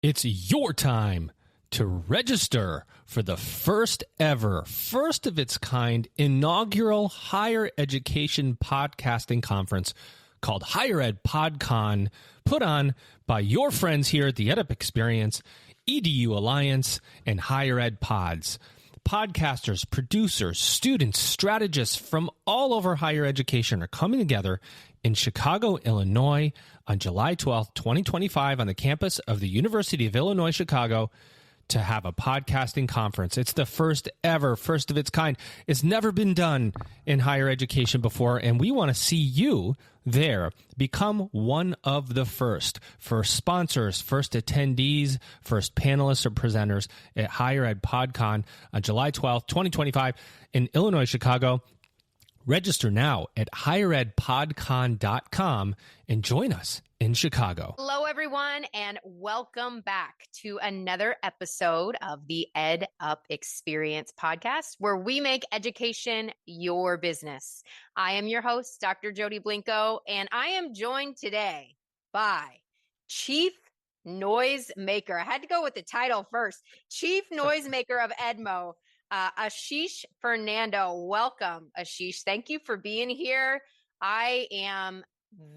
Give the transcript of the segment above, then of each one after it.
It's your time to register for the first ever, first of its kind inaugural higher education podcasting conference called Higher Ed PodCon, put on by your friends here at the EdUp Experience, EDU Alliance, and Higher Ed Pods. Podcasters, producers, students, strategists from all over higher education are coming together in Chicago, Illinois on July 12th, 2025 on the campus of the University of Illinois, Chicago to have a podcasting conference. It's the first ever, first of its kind. It's never been done in higher education before, and we want to see you there. Become one of the first sponsors, first attendees, first panelists or presenters at Higher Ed PodCon on July 12th, 2025 in Illinois, Chicago. Register now at higheredpodcon.com and join us in Chicago. Hello, everyone, and welcome back to another episode of the EdUp Experience podcast, where we make education your business. I am your host, Dr. Jody Blinko, and I am joined today by Chief Noisemaker. I had to go with the title first. Chief Noisemaker of Edmo, Ashish Fernando. Welcome, Ashish. Thank you for being here. I am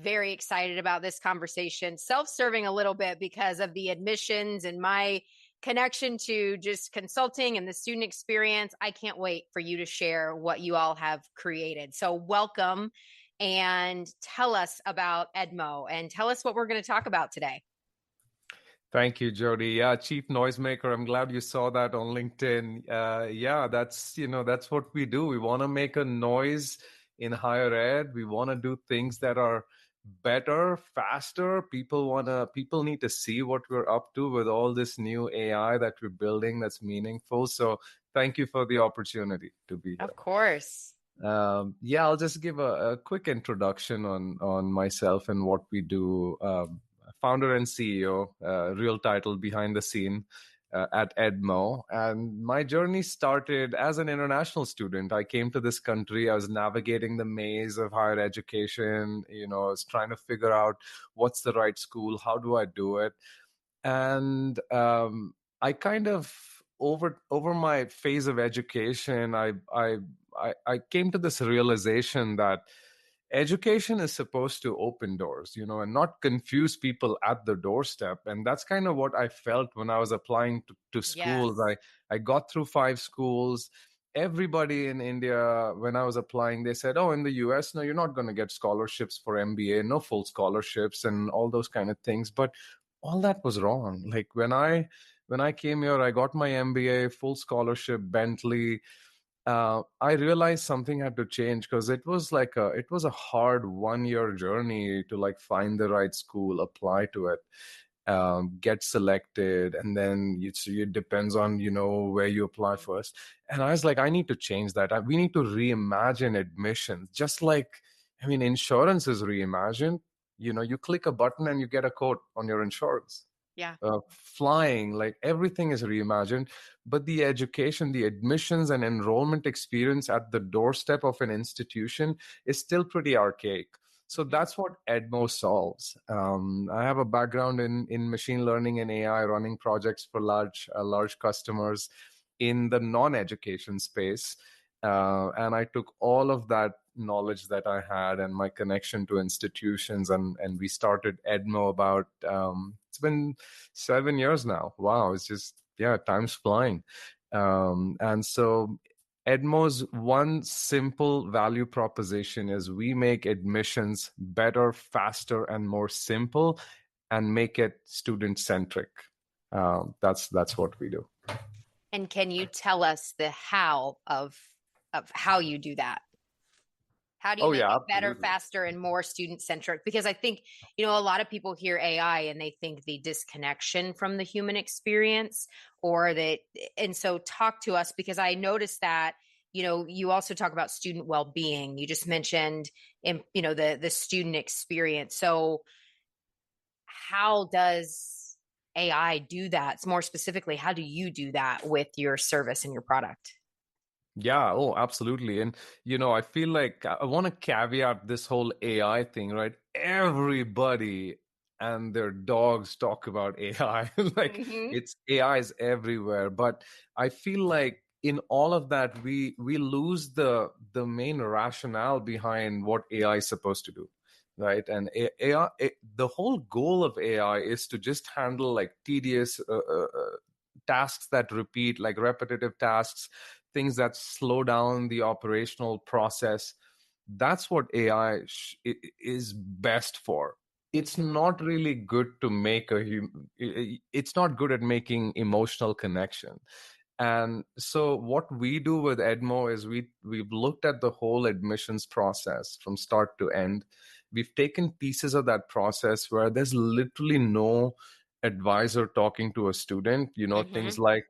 very excited about this conversation, self-serving a little bit because of the admissions and my connection to just consulting and the student experience. I can't wait for you to share what you all have created. So welcome and tell us about Edmo and tell us what we're going to talk about today. Thank you, Jody. Yeah, Chief Noisemaker. I'm glad you saw that on LinkedIn. That's what we do. We want to make a noise in higher ed. We want to do things that are better, faster. People need to see what we're up to with all this new AI that we're building that's meaningful. So thank you for the opportunity to be here. Of course. I'll just give a quick introduction on myself and what we do. Founder and CEO, real title behind the scene at Edmo. And my journey started as an international student. I came to this country. I was navigating the maze of higher education. I was trying to figure out what's the right school. How do I do it? And I kind of, over my phase of education, I came to this realization that education is supposed to open doors, and not confuse people at the doorstep. And that's kind of what I felt when I was applying to schools. Yes. I got through 5 schools. Everybody in India, when I was applying, they said, oh, in the US, no, you're not going to get scholarships for MBA, no full scholarships and all those kind of things. But all that was wrong. Like when I came here, I got my MBA, full scholarship, Bentley. I realized something had to change because it was a hard 1-year journey to find the right school, apply to it, get selected, and then it depends on where you apply first. And I was like, I need to change that. We need to reimagine admissions, just insurance is reimagined. You click a button and you get a quote on your insurance. Yeah. Flying, everything is reimagined, but the education, the admissions and enrollment experience at the doorstep of an institution is still pretty archaic. So that's what Edmo solves. I have a background in machine learning and AI, running projects for large customers in the non-education space. And I took all of that knowledge that I had and my connection to institutions, and we started Edmo about, it's been 7 years now. Wow, it's just, time's flying. And so Edmo's one simple value proposition is we make admissions better, faster, and more simple, and make it student-centric. That's what we do. And can you tell us the how of how you do that? How do you make it better, faster, and more student-centric? Because I think, a lot of people hear AI and they think the disconnection from the human experience and so talk to us, because I noticed that, you also talk about student well-being. You just mentioned, the student experience. So how does AI do that? More specifically, how do you do that with your service and your product? Yeah, oh, absolutely. And, I feel like I want to caveat this whole AI thing, right? Everybody and their dogs talk about AI. Like Mm-hmm. it's AI is everywhere. But I feel like in all of that, we lose the main rationale behind what AI is supposed to do. Right. And AI, the whole goal of AI is to just handle like tedious tasks that repeat, like repetitive tasks, things that slow down the operational process. That's what AI is best for. It's Mm-hmm. not really good to make it's not good at making emotional connection. And so what we do with Edmo is we've looked at the whole admissions process from start to end. We've taken pieces of that process where there's literally no advisor talking to a student, Mm-hmm. things like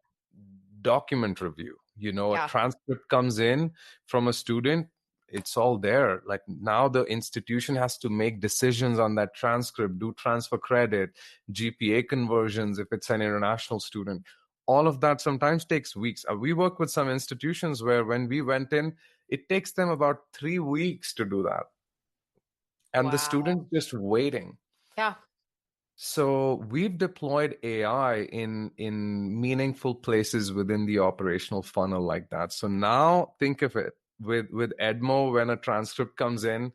document review. A Yeah. transcript comes in from a student, it's all there. Like now the institution has to make decisions on that transcript, do transfer credit, GPA conversions if it's an international student. All of that sometimes takes weeks. We work with some institutions where when we went in, it takes them about 3 weeks to do that. And the Wow. student just waiting. Yeah. So we've deployed AI in meaningful places within the operational funnel like that. So now think of it with Edmo, when a transcript comes in,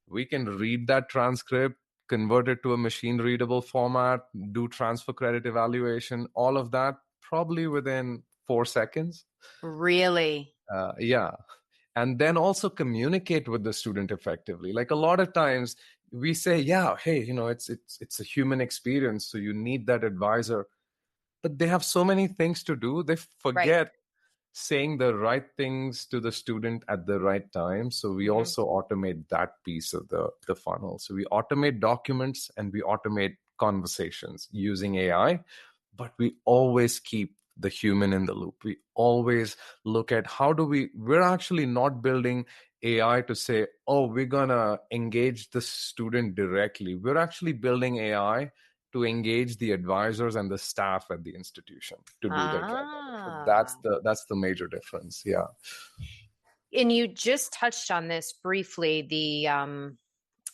we can read that transcript, convert it to a machine readable format, do transfer credit evaluation, all of that probably within 4 seconds. Really? Yeah. And then also communicate with the student effectively. Like a lot of times we say, yeah, hey, it's a human experience, so you need that advisor. But they have so many things to do, they Right. forget saying the right things to the student at the right time. So we Mm-hmm. also automate that piece of the funnel. So we automate documents and we automate conversations using AI, but we always keep the human in the loop. We always look at we're actually not building AI to say, oh, we're gonna engage the student directly. We're actually building AI to engage the advisors and the staff at the institution to do their job better. So Ah. that's the major difference. Yeah. And you just touched on this briefly, the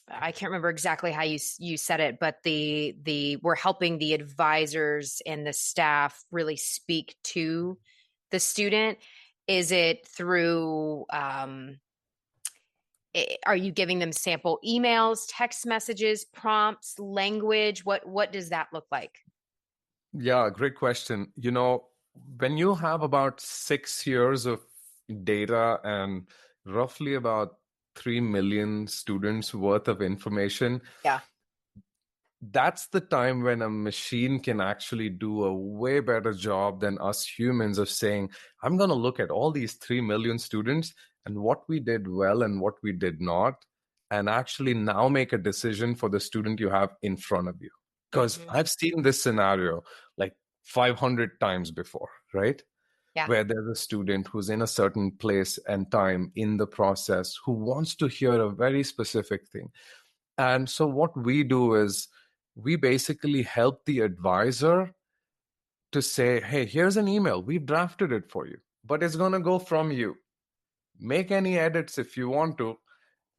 I can't remember exactly how you said it, but the we're helping the advisors and the staff really speak to the student. Is it through are you giving them sample emails, text messages, prompts, language? What does that look like? Yeah, great question. When you have about 6 years of data and roughly about 3 million students worth of information, Yeah. that's the time when a machine can actually do a way better job than us humans of saying, I'm going to look at all these 3 million students and what we did well and what we did not, and actually now make a decision for the student you have in front of you. Because Hmm. I've seen this scenario like 500 times before, right? Yeah. Where there's a student who's in a certain place and time in the process who wants to hear a very specific thing. And so what we do is we basically help the advisor to say, hey, here's an email. We've drafted it for you, but it's going to go from you. Make any edits if you want to.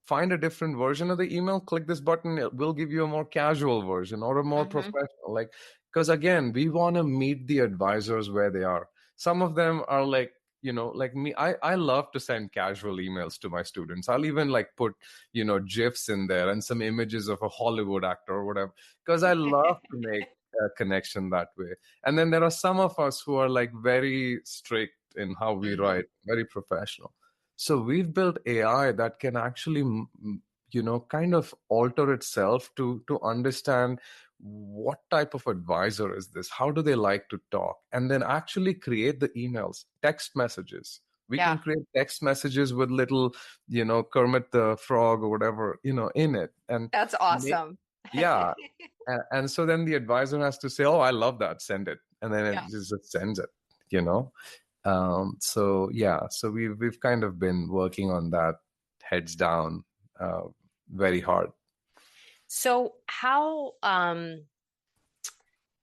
Find a different version of the email, click this button, it will give you a more casual version or a more Hmm. professional. Like, because again, we want to meet the advisors where they are. Some of them are like, like me, I love to send casual emails to my students. I'll even like put, GIFs in there and some images of a Hollywood actor or whatever, because I love to make a connection that way. And then there are some of us who are like very strict in how we Hmm. write, very professional. So we've built AI that can actually, kind of alter itself to understand what type of advisor is this? How do they like to talk? And then actually create the emails, text messages. We Yeah. can create text messages with little, Kermit the Frog or whatever, in it. And That's awesome. yeah. And so then the advisor has to say, oh, I love that, send it. And then it Yeah. just sends it, you know? So yeah, so we've kind of been working on that heads down, uh, very hard. So how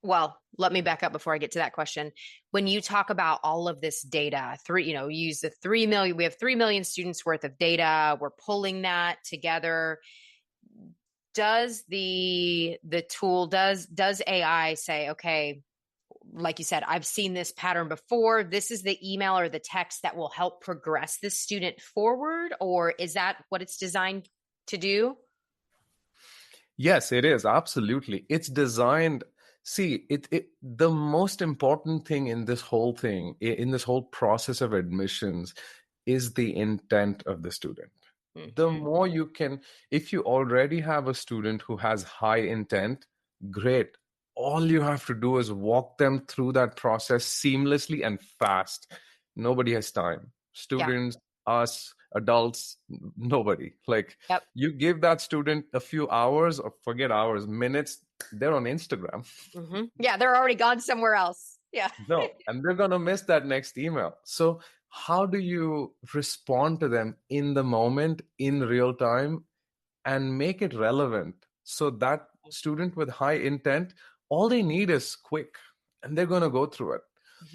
well, let me back up before I get to that question. When you talk about all of this data, use the 3 million, we have 3 million students worth of data. We're pulling that together. does the tool, does AI say, okay, like you said, I've seen this pattern before. This is the email or the text that will help progress the student forward, or is that what it's designed to do? Yes, it is. Absolutely. It's designed. See, the most important thing in this whole thing, in this whole process of admissions, is the intent of the student. The Mm-hmm. more you can, if you already have a student who has high intent, great. All you have to do is walk them through that process seamlessly and fast. Nobody has time. Yeah. Students, us, adults, nobody. Like, Yep. you give that student a few hours, or forget hours, minutes, they're on Instagram. Mm-hmm. Yeah, they're already gone somewhere else. Yeah. No, and they're going to miss that next email. So, how do you respond to them in the moment, in real time, and make it relevant so that student with high intent, all they need is quick and they're going to go through it.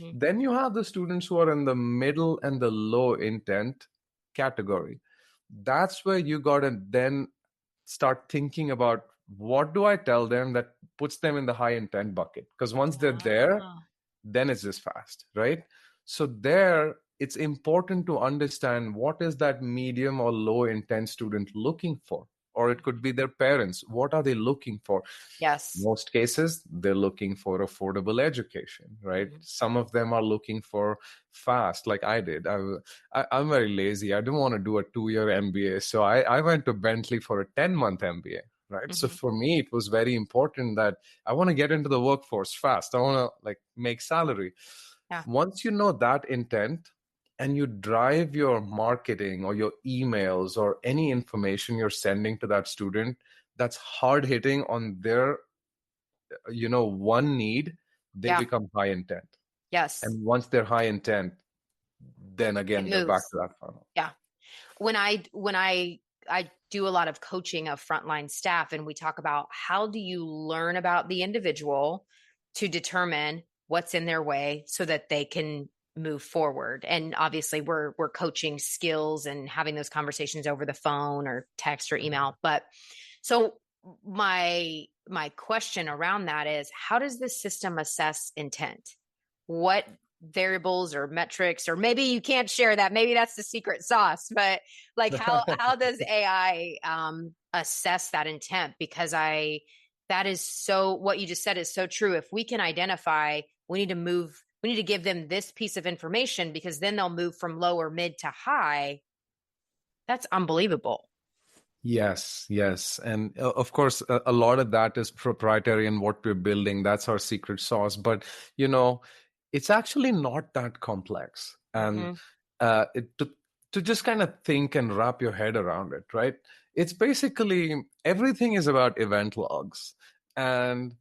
Mm-hmm. Then you have the students who are in the middle and the low intent category. That's where you got to then start thinking about, what do I tell them that puts them in the high intent bucket? Because once they're there, Ah, then it's just fast, right? So there, it's important to understand what is that medium or low intent student looking for, or it could be their parents. What are they looking for? yes. Most cases, they're looking for affordable education, right? Mm-hmm. Some of them are looking for fast, like I did. I'm very lazy. I didn't want to do a 2-year MBA. So I went to Bentley for a 10-month MBA, right? So Mm-hmm. for me, it was very important that I want to get into the workforce fast. I want to like make salary. Yeah. Once you know that intent, and you drive your marketing or your emails or any information you're sending to that student that's hard hitting on their one need, they Yeah. become high intent. Yes. And once they're high intent, then It again they're back moves. to that funnel. Yeah. When I do a lot of coaching of frontline staff, and we talk about how do you learn about the individual to determine what's in their way so that they can move forward. And obviously we're coaching skills and having those conversations over the phone or text or email. But so my question around that is, how does the system assess intent? What variables or metrics, or maybe you can't share that, maybe that's the secret sauce, but like how does AI assess that intent? Because that is so, what you just said is so true. If we can identify, we need to give them this piece of information, because then they'll move from low or mid to high. That's unbelievable. Yes, yes. And of course, a lot of that is proprietary in what we're building. That's our secret sauce. But, it's actually not that complex. And Mm-hmm. to just kind of think and wrap your head around it, right? It's basically everything is about event logs. And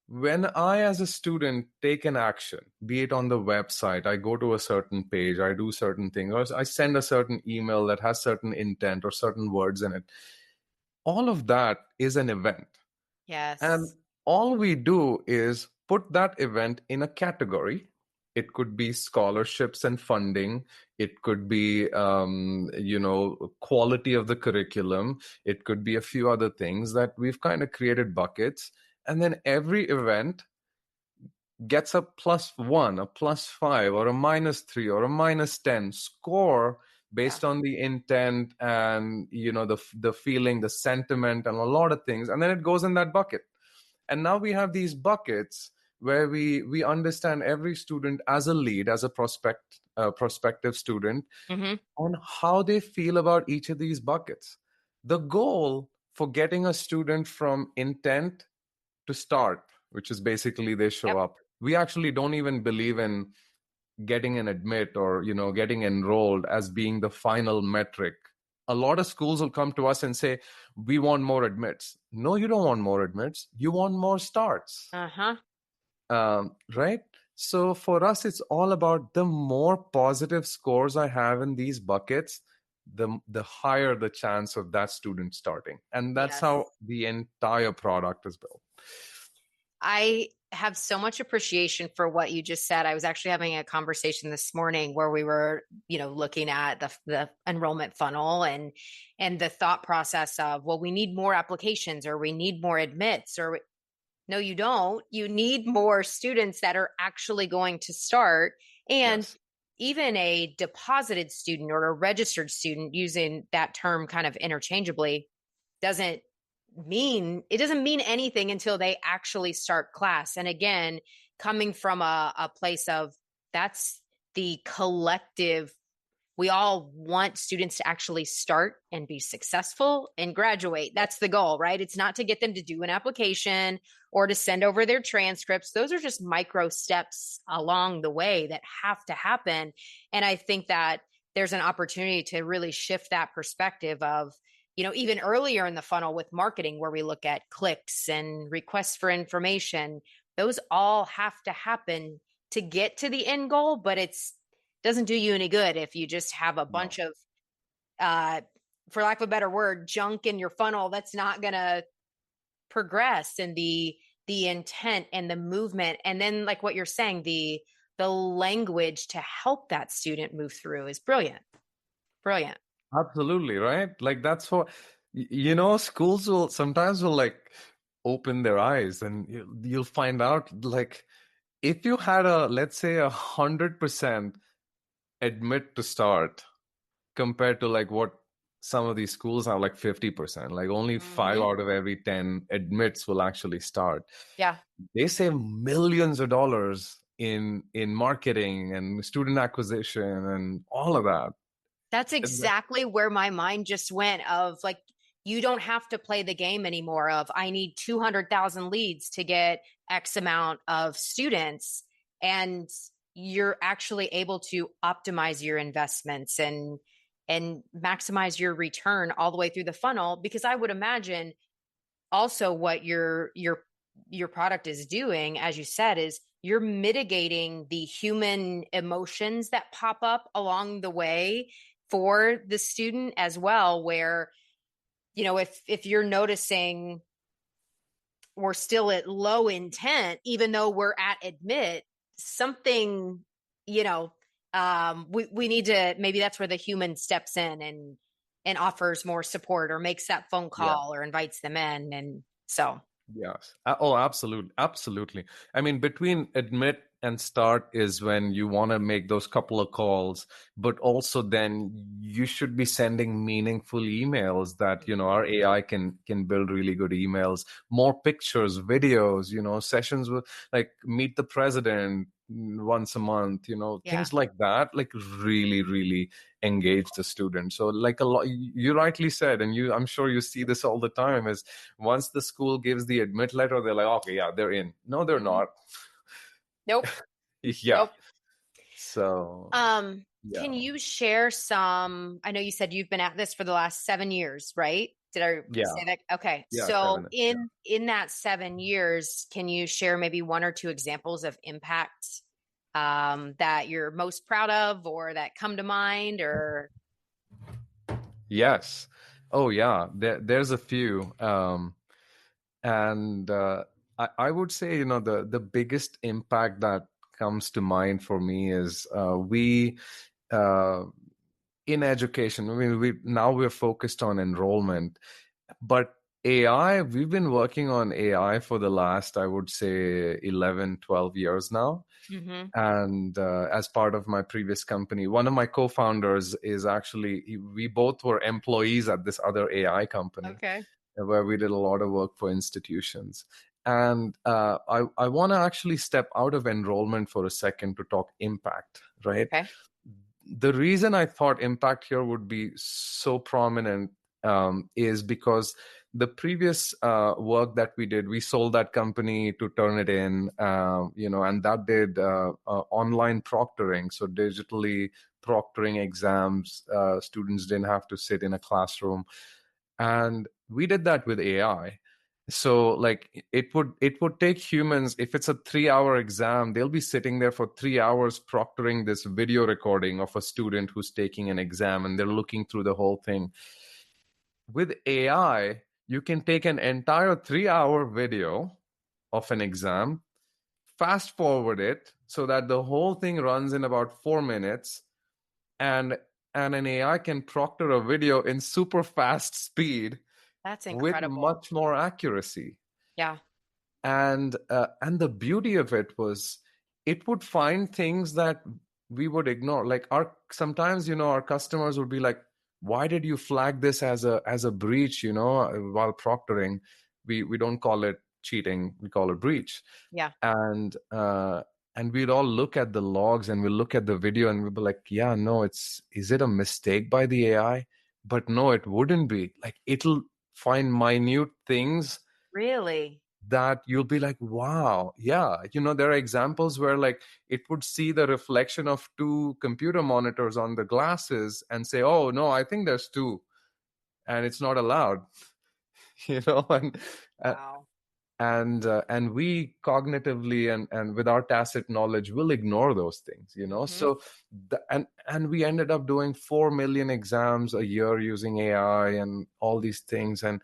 when I, as a student, take an action, be it on the website, I go to a certain page, I do certain things, or I send a certain email that has certain intent or certain words in it, all of that is an event. And Yes. all we do is put that event in a category. It could be scholarships and funding. It could be, quality of the curriculum. It could be a few other things that we've kind of created buckets. And then every event gets a +1, a +5, or a -3, or a -10 score Yeah. based on the intent and the feeling, the sentiment, and a lot of things, and then it goes in that bucket. And now we have these buckets where we understand every student as a lead, as a prospective student, Mm-hmm. on how they feel about each of these buckets. The goal for getting a student from intent to start, which is basically they show Yep. up. We actually don't even believe in getting an admit or getting enrolled as being the final metric. A lot of schools will come to us and say, we want more admits. No, you don't want more admits, you want more starts. Uh-huh. Right? So for us, it's all about the more positive scores I have in these buckets, the higher the chance of that student starting. And that's Yes. how the entire product is built. I have so much appreciation for what you just said. I was actually having a conversation this morning where we were, looking at the enrollment funnel and the thought process of, well, we need more applications or we need more admits or no, you don't. You need more students that are actually going to start. And Yes. even a deposited student or a registered student, using that term kind of interchangeably, doesn't mean anything until they actually start class. And again, coming from a place of that's the collective, we all want students to actually start and be successful and graduate. That's the goal, right? It's not to get them to do an application or to send over their transcripts. Those are just micro steps along the way that have to happen. And I think that there's an opportunity to really shift that perspective of, even earlier in the funnel with marketing, where we look at clicks and requests for information, those all have to happen to get to the end goal, but it's doesn't do you any good if you just have a bunch of, for lack of a better word, junk in your funnel that's not going to progress. And the intent and the movement, and then like what you're saying, the language to help that student move through is brilliant. Brilliant. Absolutely, right? Like that's what schools will sometimes like open their eyes, and you'll find out, like, if you had let's say 100% admit to start compared to like what some of these schools have, like 50%, like only 5 out of every 10 admits will actually start. Yeah. They save millions of dollars in marketing and student acquisition and all of that. That's exactly where my mind just went, of like, you don't have to play the game anymore of, I need 200,000 leads to get X amount of students. And you're actually able to optimize your investments and maximize your return all the way through the funnel. Because I would imagine also what your product is doing, as you said, is you're mitigating the human emotions that pop up along the way for the student as well, where, if you're noticing we're still at low intent, even though we're at admit, something, we need to, maybe that's where the human steps in and offers more support or makes that phone call or invites them in. And so. Yes. Oh, absolutely. Absolutely. I mean, between admit and start is when you want to make those couple of calls, but also then you should be sending meaningful emails that, our AI can build really good emails, more pictures, videos, sessions with like meet the president once a month, things like that, like really, really engage the student. So like a lot, you rightly said, and I'm sure you see this all the time, is once the school gives the admit letter, they're like, okay, yeah, they're in. No, they're not. Nope. Yeah. Nope. So, can you share some, I know you said you've been at this for the last 7 years, right? Did I say that? Okay. Yeah, So 7, in that 7 years, can you share maybe 1 or 2 examples of impact that you're most proud of or that come to mind? Or yes. Oh yeah, there's a few. And I would say, the biggest impact that comes to mind for me is we in education. I mean, we're focused on enrollment, but AI, we've been working on AI for the last, I would say, 11, 12 years now. And as part of my previous company, one of my co-founders is actually, we both were employees at this other AI company. Okay. Where we did a lot of work for institutions. And I want to actually step out of enrollment for a second to talk impact, right? Okay. The reason I thought impact here would be so prominent is because the previous work that we did, we sold that company to Turnitin, and that did online proctoring, so digitally proctoring exams. Students didn't have to sit in a classroom, and we did that with AI. So like it would take humans, if it's a 3-hour exam, they'll be sitting there for 3 hours proctoring this video recording of a student who's taking an exam, and they're looking through the whole thing. With AI, you can take an entire 3-hour video of an exam, fast forward it so that the whole thing runs in about 4 minutes, and an AI can proctor a video in super fast speed That's with incredible. much more accuracy. Yeah. And the beauty of it was it would find things that we would ignore. Like sometimes, our customers would be like, why did you flag this as a breach, while proctoring? We don't call it cheating, we call it breach. Yeah. And we'd all look at the logs and we'll look at the video and we'll be like, yeah, no, is it a mistake by the AI? But no, it wouldn't be. Like, it'll find minute things Really? that you'll be like, wow, yeah. There are examples where like it would see the reflection of two computer monitors on the glasses and say, oh no, I think there's two, and it's not allowed. and Wow. and we cognitively and with our tacit knowledge will ignore those things. So and we ended up doing 4 million exams a year using AI and all these things, and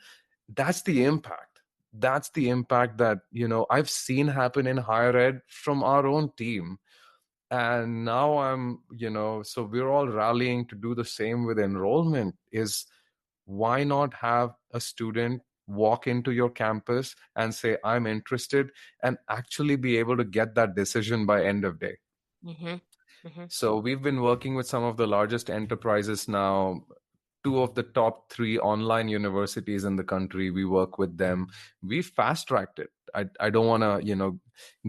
that's the impact that I've seen happen in higher ed from our own team. And now so we're all rallying to do the same with enrollment. Is why not have a student walk into your campus and say, I'm interested, and actually be able to get that decision by end of day? Mm-hmm. Mm-hmm. So we've been working with some of the largest enterprises now, two of the top 3 online universities in the country. We work with them. We fast tracked it. I don't want to,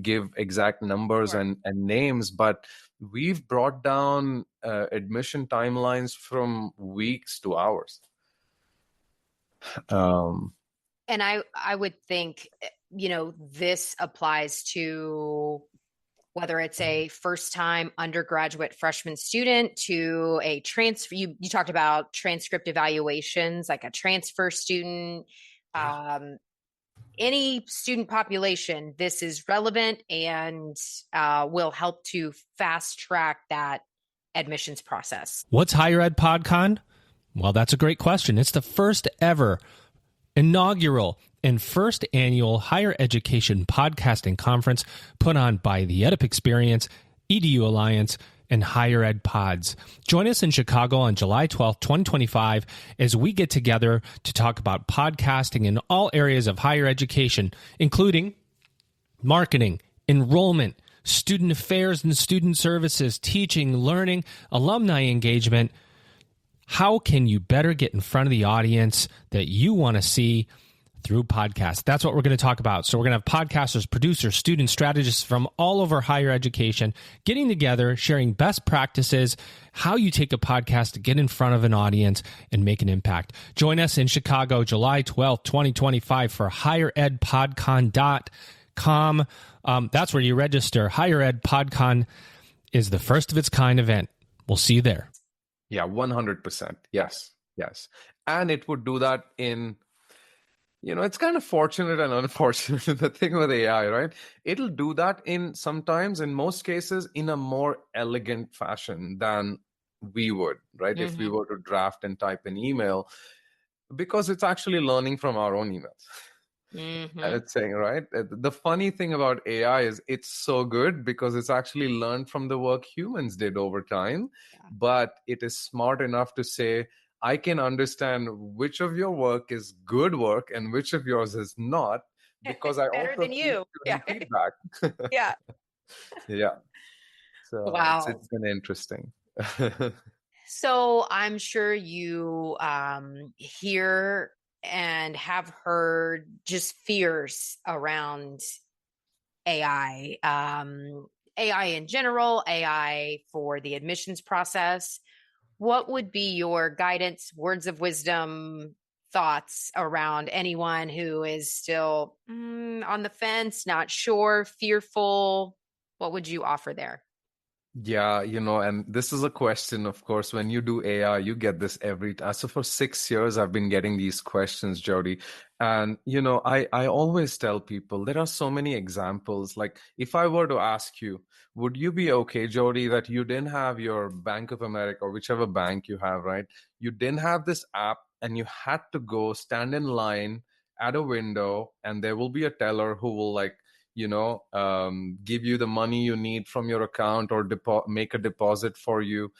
give exact numbers Sure. and names, but we've brought down admission timelines from weeks to hours. And I would think, this applies to whether it's a first-time undergraduate freshman student to a transfer. You talked about transcript evaluations, like a transfer student, any student population. This is relevant and will help to fast track that admissions process. What's Higher Ed PodCon? Well, that's a great question. It's the first ever inaugural and first annual higher education podcasting conference put on by the EdUp Experience, EDU Alliance, and Higher Ed Pods. Join us in Chicago on July 12th, 2025, as we get together to talk about podcasting in all areas of higher education, including marketing, enrollment, student affairs and student services, teaching, learning, alumni engagement. How can you better get in front of the audience that you want to see through podcasts? That's what we're going to talk about. So we're going to have podcasters, producers, students, strategists from all over higher education getting together, sharing best practices, how you take a podcast to get in front of an audience and make an impact. Join us in Chicago, July 12th, 2025 for higheredpodcon.com. That's where you register. Higher Ed PodCon is the first of its kind event. We'll see you there. Yeah, 100%. Yes. And it would do that in, it's kind of fortunate and unfortunate, the thing with AI, right? It'll do that in most cases, in a more elegant fashion than we would, right? Mm-hmm. If we were to draft and type an email, because it's actually learning from our own emails. Mm-hmm. And it's saying, right? The funny thing about AI is it's so good because it's actually learned from the work humans did over time, but it is smart enough to say, I can understand which of your work is good work and which of yours is not, because I better also than you. Yeah. feedback. Yeah. Yeah. So Wow. it's been interesting. So I'm sure you hear and have heard just fears around AI, AI in general, AI for the admissions process. What would be your guidance, words of wisdom, thoughts around anyone who is still on the fence, not sure, fearful? What would you offer there? Yeah, and this is a question, of course, when you do AI, you get this every time. So for 6 years, I've been getting these questions, Jody. And, I always tell people there are so many examples. Like, if I were to ask you, would you be okay, Jody, that you didn't have your Bank of America or whichever bank you have, right? You didn't have this app and you had to go stand in line at a window, and there will be a teller who will give you the money you need from your account or make a deposit for you.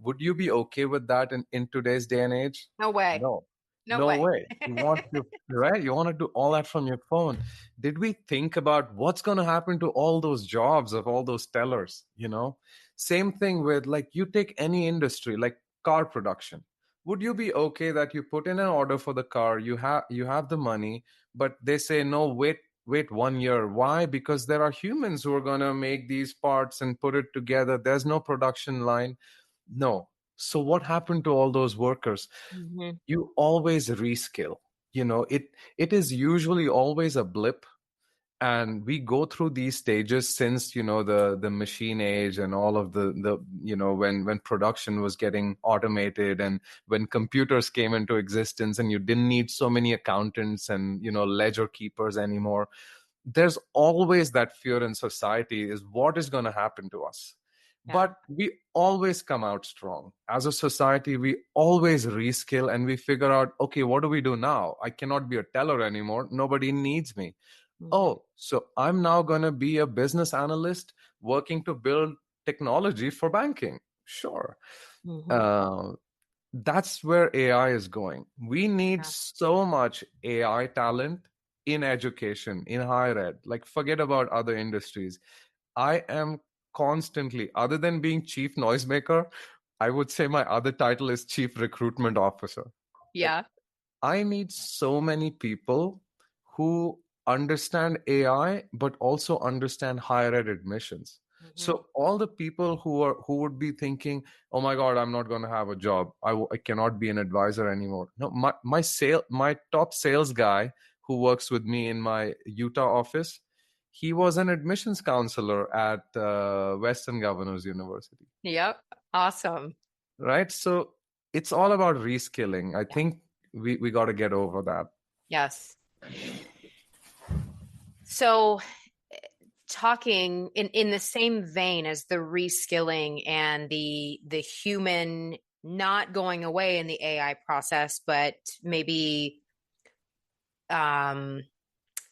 Would you be okay with that in today's day and age? No way. No. No No way. way. You want to, right? You want to do all that from your phone. Did we think about what's going to happen to all those jobs of all those tellers? Same thing with, like, you take any industry like car production. Would you be okay that you put in an order for the car, you have the money, but they say no, wait 1 year? Why? Because there are humans who are going to make these parts and put it together. There's no production line. No. So what happened to all those workers? Mm-hmm. You always reskill. It is usually always a blip, and we go through these stages since the machine age and all of the when production was getting automated, and when computers came into existence, and you didn't need so many accountants and ledger keepers anymore. There's always that fear in society, is what is going to happen to us. Yeah. But we always come out strong. As a society, we always reskill, and we figure out, okay, what do we do now? I cannot be a teller anymore. Nobody needs me. Mm-hmm. Oh, so I'm now going to be a business analyst working to build technology for banking. Sure. Mm-hmm. That's where AI is going. We need Yeah. so much AI talent in education, in higher ed. Like, forget about other industries. I am constantly, other than being chief noisemaker, I would say my other title is chief recruitment officer. Yeah. I need so many people who understand AI, but also understand higher ed admissions. Mm-hmm. So all the people who would be thinking, "Oh my God, I'm not going to have a job. I cannot be an advisor anymore." No, my top sales guy who works with me in my Utah office, he was an admissions counselor at Western Governors University. Yep. Awesome. Right. So it's all about reskilling. I Yeah. think we got to get over that. Yes. So talking in the same vein as the reskilling and the human not going away in the AI process, but maybe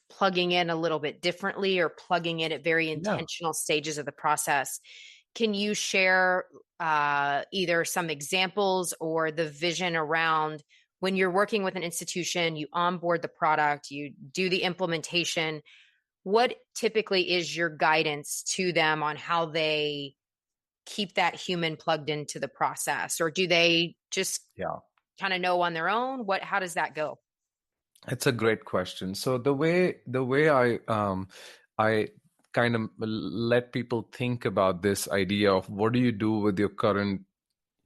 plugging in a little bit differently, or plugging in at very intentional stages of the process. Can you share either some examples or the vision around when you're working with an institution, you onboard the product, you do the implementation? What typically is your guidance to them on how they keep that human plugged into the process? Or do they just kind of know on their own? How does that go? It's a great question. So the way I kind of let people think about this idea of, what do you do with your current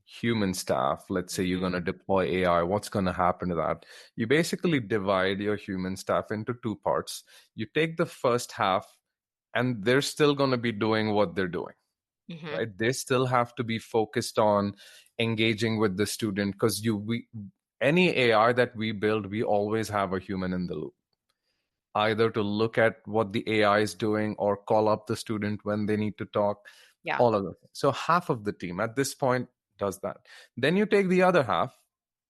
human staff? Let's say you're going to deploy AI. What's going to happen to that? You basically divide your human staff into two parts. You take the first half, and they're still going to be doing what they're doing. Right? They still have to be focused on engaging with the student, because any AI that we build, we always have a human in the loop, either to look at what the AI is doing or call up the student when they need to talk. Yeah. All of it. So half of the team at this point does that. Then you take the other half,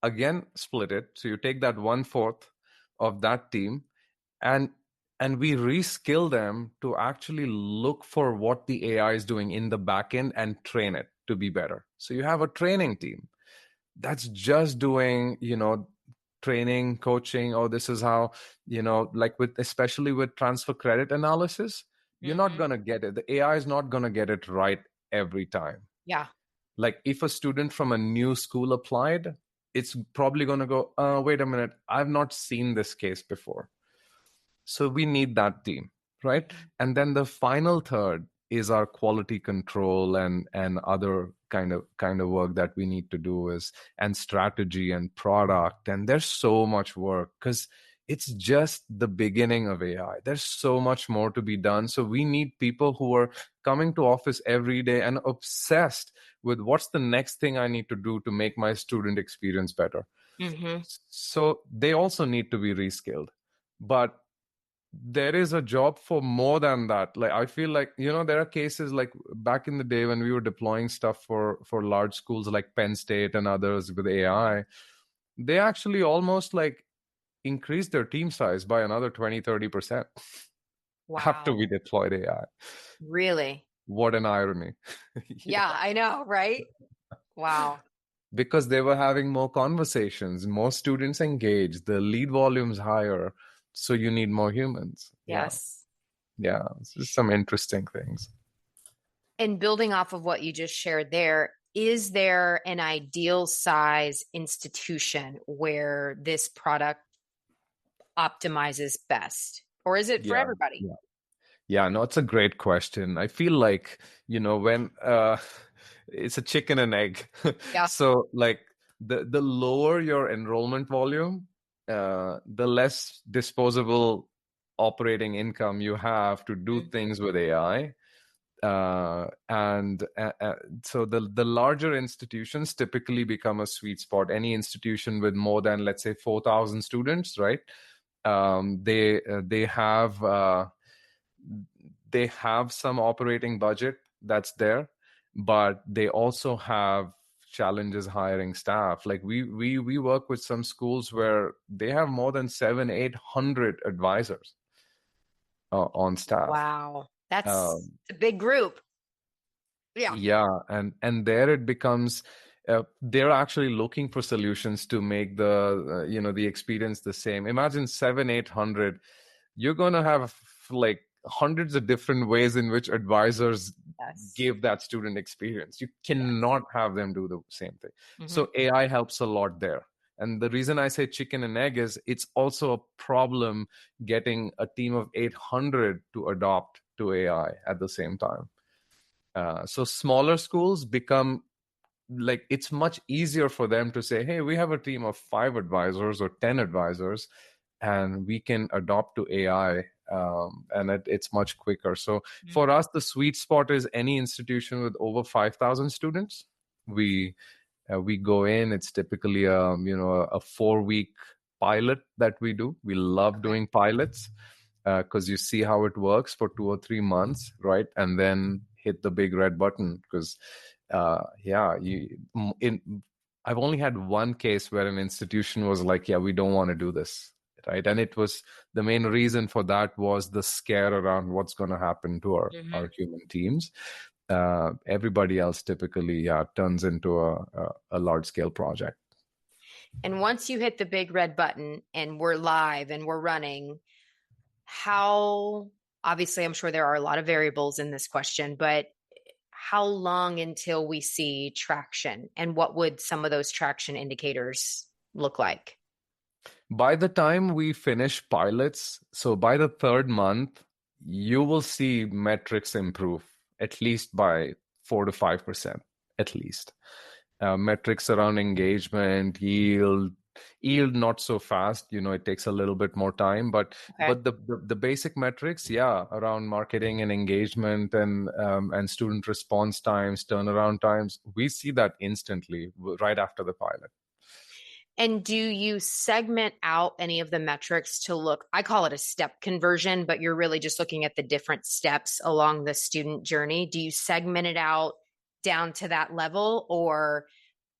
again, split it. So you take that 1/4 of that team, and we reskill them to actually look for what the AI is doing in the back end and train it to be better. So you have a training team that's just doing, training, coaching. Oh, this is how, like especially with transfer credit analysis, you're not going to get it. The AI is not going to get it right every time. Yeah. Like, if a student from a new school applied, it's probably going to go, wait a minute, I've not seen this case before. So we need that team, right? And then the final third is our quality control and other kind of work that we need to do, and strategy and product. And there's so much work, because it's just the beginning of AI. There's so much more to be done. So we need people who are coming to office every day and obsessed with, what's the next thing I need to do to make my student experience better. So they also need to be reskilled. But there is a job for more than that. Like, I feel like, there are cases like back in the day when we were deploying stuff for large schools like Penn State and others with AI, they actually almost like increased their team size by another 20-30%. after Wow. we deployed AI. Really? What an irony. Yeah, Yeah. I know, right? Wow. Because they were having more conversations, more students engaged, the lead volume's higher, so you need more humans. Yeah. Yes. Yeah. It's just some interesting things. And building off of what you just shared there, is there an ideal size institution where this product optimizes best? Or is it for Yeah. everybody? Yeah. Yeah, no, it's a great question. I feel like, when it's a chicken and egg. Yeah. So like the lower your enrollment volume, the less disposable operating income you have to do things with AI. And so the larger institutions typically become a sweet spot. Any institution with more than, let's say, 4,000 students, right? They have some operating budget that's there, but they also have challenges hiring staff. Like we work with some schools where they have more than 700-800 advisors on staff. Wow. That's Um, a big group. Yeah. Yeah, and there it becomes they're actually looking for solutions to make the experience the same. Imagine 700-800. You're gonna have like hundreds of different ways in which advisors Yes. give that student experience. You Yes. cannot have them do the same thing. Mhm. So AI helps a lot there. And the reason I say chicken and egg is it's also a problem getting a team of 800 to adopt to AI at the same time. So smaller schools become like it's much easier for them to say, hey, we have a team of 5 advisors or 10 advisors, and we can adopt to AI, and it's much quicker. So for us, the sweet spot is any institution with over 5,000 students. We go in. It's typically a 4-week pilot that we do. We love doing pilots because you see how it works for 2 or 3 months, right? And then hit the big red button because, I've only had one case where an institution was like, yeah, we don't want to do this, right? And it was the main reason for that was the scare around what's going to happen to our human teams. Everybody else typically turns into a large scale project. And once you hit the big red button and we're live and we're running, obviously, I'm sure there are a lot of variables in this question, but how long until we see traction, and what would some of those traction indicators look like? By the time we finish pilots, so by the 3rd month, you will see metrics improve at least by 4 to 5%, at least. Metrics around engagement, yield not so fast. It takes a little bit more time, but the basic metrics, around marketing and engagement and student response times, turnaround times, we see that instantly right after the pilot. And do you segment out any of the metrics to look, I call it a step conversion, but you're really just looking at the different steps along the student journey. Do you segment it out down to that level? Or,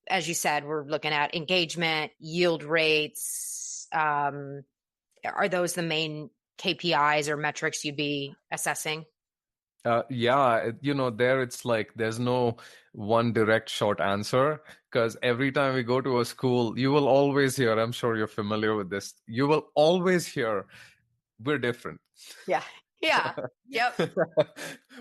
as you said, we're looking at engagement, yield rates. Are those the main KPIs or metrics you'd be assessing? There it's like there's no one direct short answer, because every time we go to a school, you will always hear, I'm sure you're familiar with this, you will always hear, we're different. Yeah. Yeah. Yep.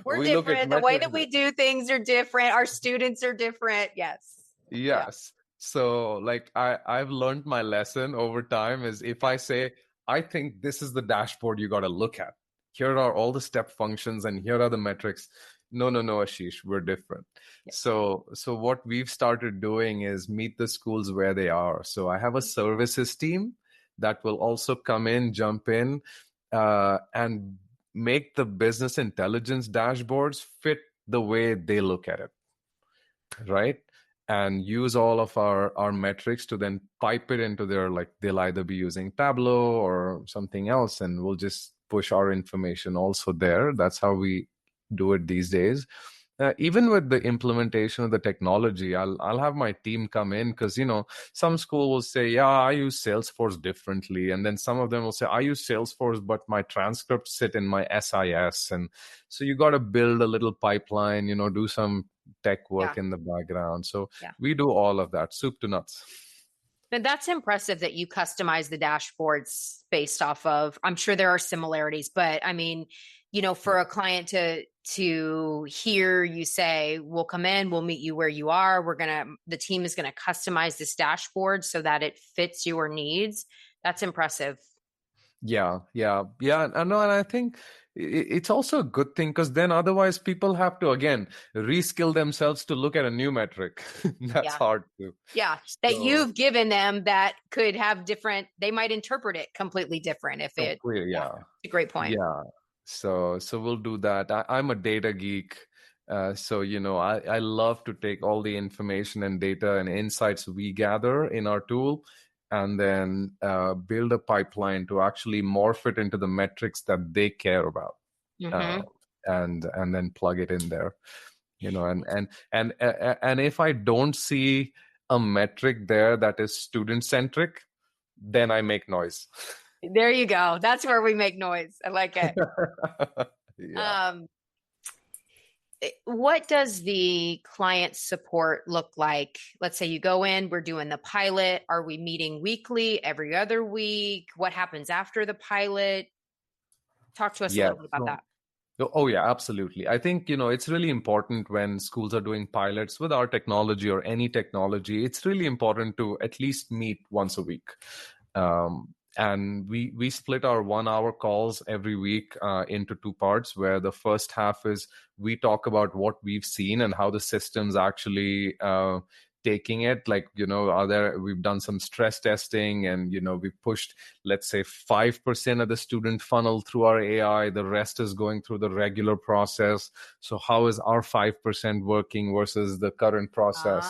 We're We look at different. The way that metrics. we do things are different. Our students are different. Yes. Yes. So like I've learned my lesson over time is if I say, I think this is the dashboard you got to look at. Here are all the step functions and here are the metrics. No, Ashish, we're different. Yeah. So what we've started doing is meet the schools where they are. So I have a services team that will also come in, jump in, and make the business intelligence dashboards fit the way they look at it, right? And use all of our metrics to then pipe it into their, like, they'll either be using Tableau or something else, and we'll just push our information also there. That's how we do it these days. even with the implementation of the technology, I'll have my team come in because some school will say, yeah, I use Salesforce differently, and then some of them will say, I use Salesforce, but my transcripts sit in my SIS, and so you got to build a little pipeline, do some tech Yeah. work in the background. So Yeah. we do all of that, soup to nuts. And that's impressive that you customize the dashboards based off of, I'm sure there are similarities, but I mean, for a client to hear you say, we'll come in, we'll meet you where you are. The team is going to customize this dashboard so that it fits your needs. That's impressive. Yeah. I know, and I think it's also a good thing because then otherwise people have to again reskill themselves to look at a new metric. That's Yeah. hard to. Yeah. That So you've given them that could have they might interpret it completely different if yeah, it's a great point. yeah. So we'll do that. I'm a data geek. So I love to take all the information and data and insights we gather in our tool and then build a pipeline to actually morph it into the metrics that they care about, Mm-hmm. and then plug it in there. And if I don't see a metric there that is student centric, then I make noise. There you go. That's where we make noise. I like it. Yeah. What does the client support look like? Let's say you go in, we're doing the pilot. Are we meeting weekly, every other week? What happens after the pilot? Talk to us a Yeah. little bit about that. Oh, yeah, absolutely. I think, it's really important when schools are doing pilots with our technology or any technology, it's really important to at least meet once a week. And we split our 1 hour calls every week into two parts, where the first half is we talk about what we've seen and how the system's actually taking it. Like, we've done some stress testing and, we pushed, let's say, 5% of the student funnel through our AI. The rest is going through the regular process. So how is our 5% working versus the current process?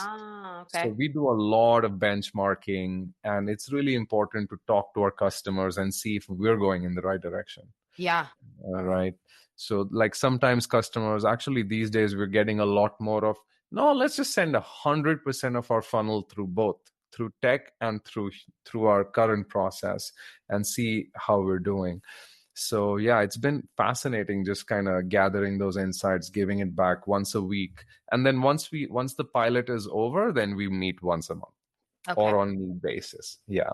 Okay. So we do a lot of benchmarking, and it's really important to talk to our customers and see if we're going in the right direction. Yeah. All right. So like sometimes customers, actually these days we're getting a lot more of, no, let's just send 100% of our funnel through both, through tech and through our current process, and see how we're doing. So yeah, it's been fascinating just kind of gathering those insights, giving it back once a week. And then once the pilot is over, then we meet once a month. Okay. Or on need basis. Yeah.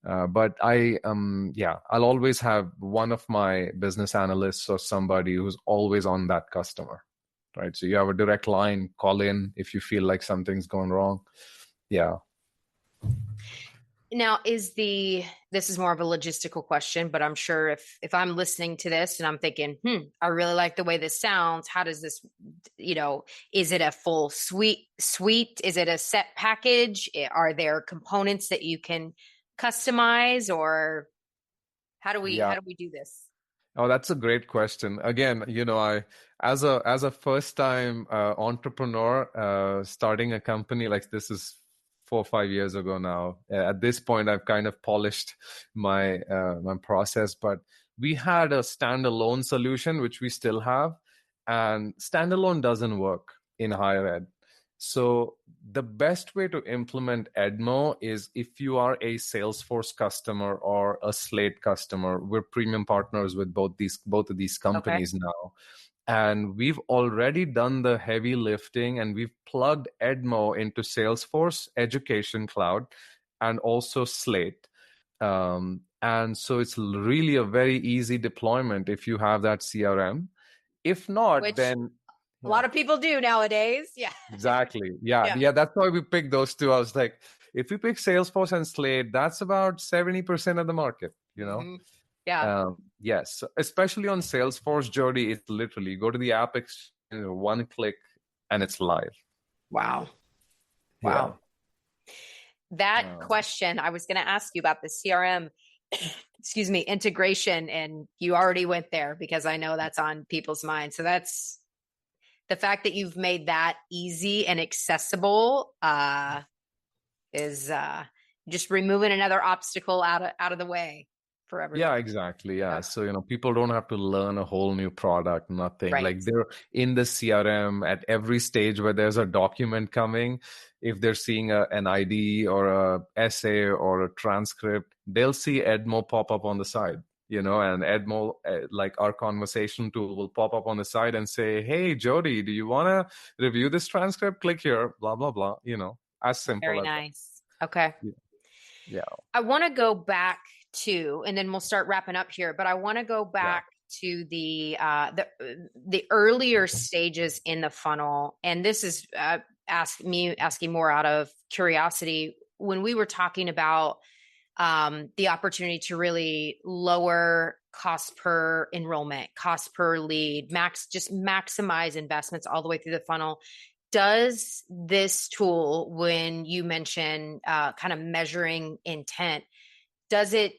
But I'll always have one of my business analysts or somebody who's always on that customer, right? So you have a direct line, call in if you feel like something's going wrong. Yeah. Now, this is more of a logistical question, but I'm sure if I'm listening to this and I'm thinking, I really like the way this sounds. How does this, is it a full suite? Is it a set package? Are there components that you can customize, or how do we do this? Oh, that's a great question. Again, I as a first time entrepreneur starting a company, like this is 4 or 5 years ago now. At this point, I've kind of polished my process, but we had a standalone solution, which we still have, and standalone doesn't work in higher ed. So the best way to implement Edmo is if you are a Salesforce customer or a Slate customer. We're premium partners with both of these companies now. And we've already done the heavy lifting, and we've plugged Edmo into Salesforce Education Cloud and also Slate. And so it's really a very easy deployment if you have that CRM. If not, then a lot of people do nowadays. Yeah. Exactly. Yeah. That's why we picked those two. I was like, if we pick Salesforce and Slate, that's about 70% of the market, Mm-hmm. Yeah. Yes. Especially on Salesforce, Jody, it's literally go to the app, one click, and it's live. Wow. Yeah. That question, I was going to ask you about the CRM, excuse me, integration, and you already went there because I know that's on people's minds. So that's the fact that you've made that easy and accessible is just removing another obstacle out of the way. for everyone. Yeah, exactly. Yeah. Yeah. So, people don't have to learn a whole new product, nothing. Right. Like they're in the CRM at every stage where there's a document coming. If they're seeing an ID or a essay or a transcript, they'll see Edmo pop up on the side, and Edmo, like our conversation tool, will pop up on the side and say, "Hey, Jody, do you want to review this transcript? Click here, blah, blah, blah." As simple Very as that. nice. Okay. Yeah. I want to go back to, and then we'll start wrapping up here, but I want to go back to the earlier stages in the funnel. And this is asking more out of curiosity. When we were talking about the opportunity to really lower cost per enrollment, cost per lead, just maximize investments all the way through the funnel. Does this tool, when you mention kind of measuring intent, does it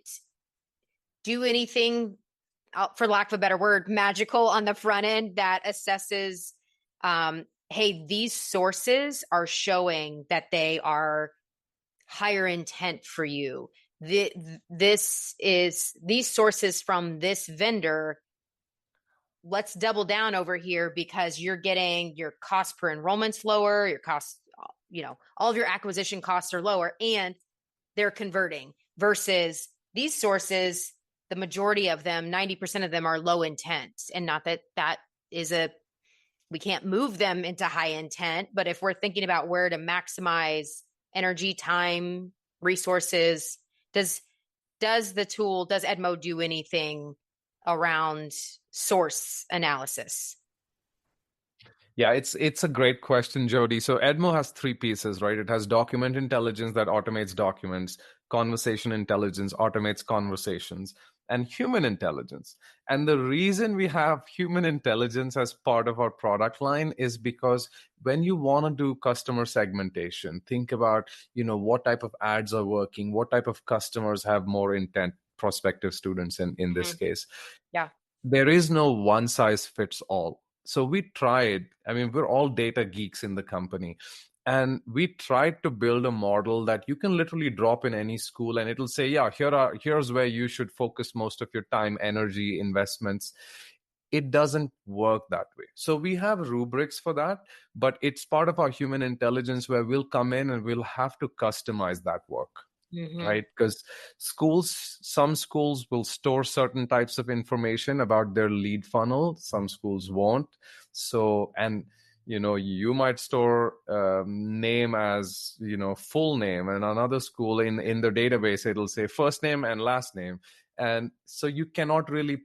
do anything, for lack of a better word, magical on the front end that assesses, hey, these sources are showing that they are higher intent for you? These sources from this vendor, let's double down over here because you're getting your cost per enrollment's lower, your cost, all of your acquisition costs are lower and they're converting, versus these sources, the majority of them, 90% of them, are low intent. And not that is we can't move them into high intent, but if we're thinking about where to maximize energy, time, resources, does Edmo do anything around source analysis? Yeah, it's a great question, Jody. So Edmo has three pieces, right? It has document intelligence that automates documents, conversation intelligence automates conversations, and human intelligence. And the reason we have human intelligence as part of our product line is because when you want to do customer segmentation, think about, what type of ads are working, what type of customers have more intent, prospective students in this case. Yeah. There is no one size fits all. So we tried, we're all data geeks in the company. And we tried to build a model that you can literally drop in any school and it'll say, yeah, here's where you should focus most of your time, energy, investments. It doesn't work that way. So we have rubrics for that, but it's part of our human intelligence where we'll come in and we'll have to customize that work. Right? Because some schools will store certain types of information about their lead funnel. Some schools won't. So, and you might store name as full name, and another school in the database it'll say first name and last name, and so you cannot really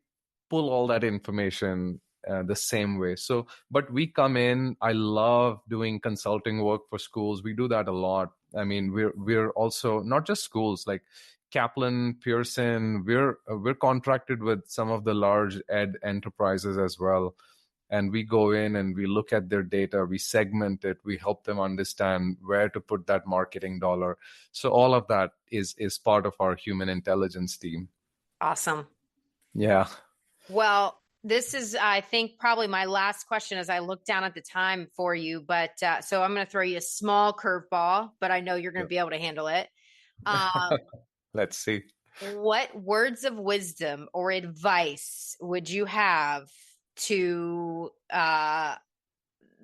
pull all that information the same way. So, but we come in. I love doing consulting work for schools. We do that a lot. We're also not just schools like Kaplan, Pearson. We're contracted with some of the large ed enterprises as well. And we go in and we look at their data, we segment it, we help them understand where to put that marketing dollar. So all of that is part of our human intelligence team. Awesome. Yeah. Well, this is, I think, probably my last question as I look down at the time for you. But so I'm going to throw you a small curveball, but I know you're going to be able to handle it. Let's see. What words of wisdom or advice would you have to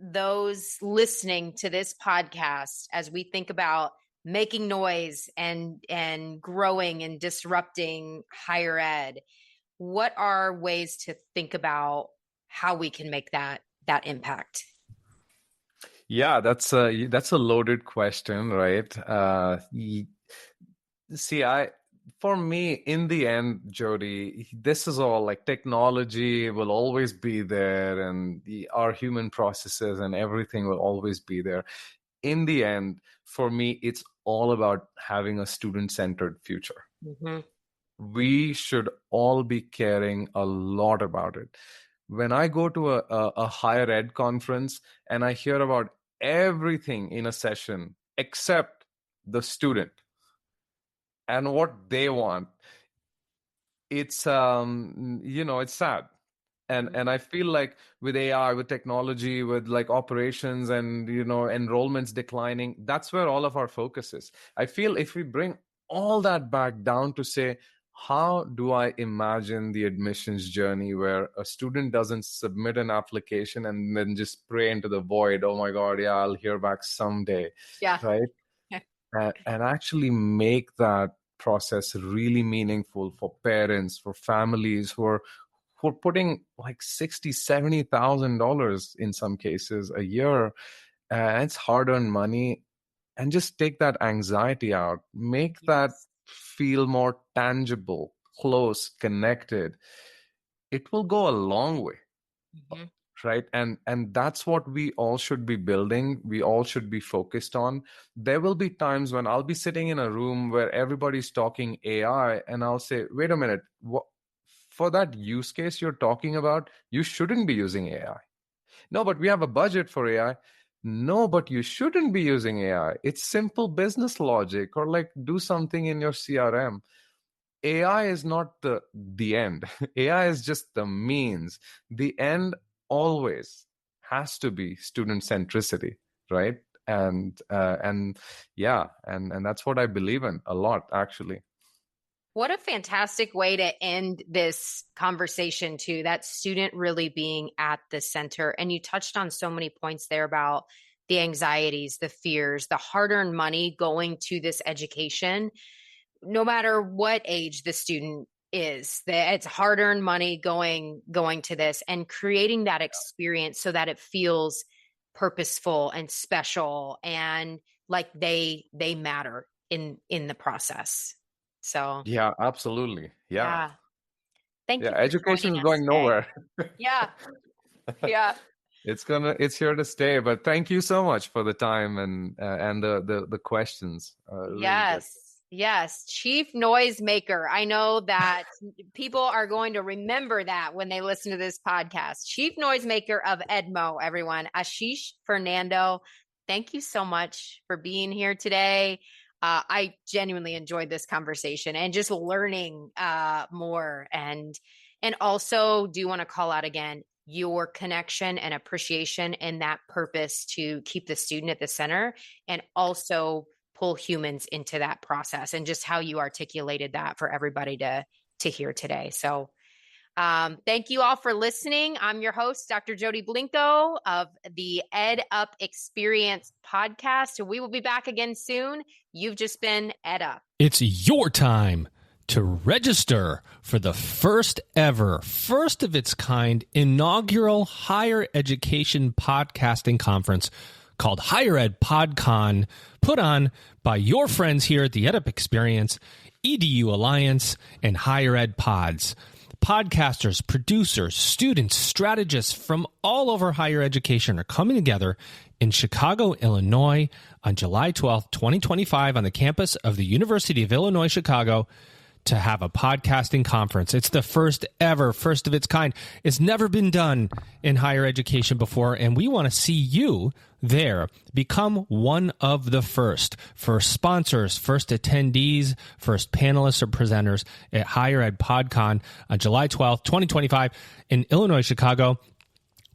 those listening to this podcast as we think about making noise and growing and disrupting higher ed? What are ways to think about how we can make that impact? Yeah, that's a loaded question, right? For me, in the end, Jody, this is all like technology will always be there, and our human processes and everything will always be there. In the end, for me, it's all about having a student-centered future. We should all be caring a lot about it. When I go to a higher ed conference and I hear about everything in a session except the student and what they want, it's it's sad. And I feel like with AI, with technology, with like operations and enrollments declining, that's where all of our focus is. I feel if we bring all that back down to say, how do I imagine the admissions journey where a student doesn't submit an application and then just pray into the void? Oh my God, yeah, I'll hear back someday, Yeah. right? And actually make that process really meaningful for parents, for families who are putting like $60,000-$70,000 in some cases a year. It's hard-earned money, and just take that anxiety out. Make that Yes. feel more tangible, close, connected. It will go a long way, Mhm. right? And that's what we all should be building. We all should be focused on. There will be times when I'll be sitting in a room where everybody's talking AI, and I'll say, wait a minute, for that use case you're talking about, you shouldn't be using AI. No, but we have a budget for AI. No, but you shouldn't be using AI. It's simple business logic, or like do something in your CRM. AI is not the end. AI is just the means. The end always has to be student centricity, right? And yeah, and that's what I believe in a lot, actually. What a fantastic way to end this conversation, too. That student really being at the center. And you touched on so many points there about the anxieties, the fears, the hard-earned money going to this education, no matter what age the student is. It's hard-earned money going to this, and creating that experience so that it feels purposeful and special and like they matter in the process. So Yeah, absolutely. Yeah. yeah. Thank Yeah, you for education joining is us going today. nowhere. Yeah. Yeah. It's here to stay. But thank you so much for the time and the questions. Really good. Yes. Yes. Chief noisemaker. I know that people are going to remember that when they listen to this podcast. Chief noisemaker of EDMO, everyone. Ashish Fernando, thank you so much for being here today. I genuinely enjoyed this conversation and just learning more. And also do want to call out again your connection and appreciation and that purpose to keep the student at the center, and also pull humans into that process, and just how you articulated that for everybody to hear today. So thank you all for listening. I'm your host, Dr. Jody Blinko of the EdUp Experience podcast. We will be back again soon. You've just been EdUp. It's your time to register for the first ever, first of its kind inaugural higher education podcasting conference called Higher Ed PodCon, put on by your friends here at the EdUp Experience, EDU Alliance, and Higher Ed Pods. Podcasters, producers, students, strategists from all over higher education are coming together in Chicago, Illinois on July 12th, 2025 on the campus of the University of Illinois, Chicago, to have a podcasting conference. It's the first ever, first of its kind. It's never been done in higher education before, and we want to see you there. Become one of the first sponsors, first attendees, first panelists or presenters at Higher Ed PodCon on July 12th, 2025 in Illinois, Chicago.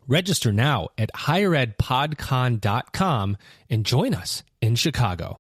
Register now at higheredpodcon.com and join us in Chicago.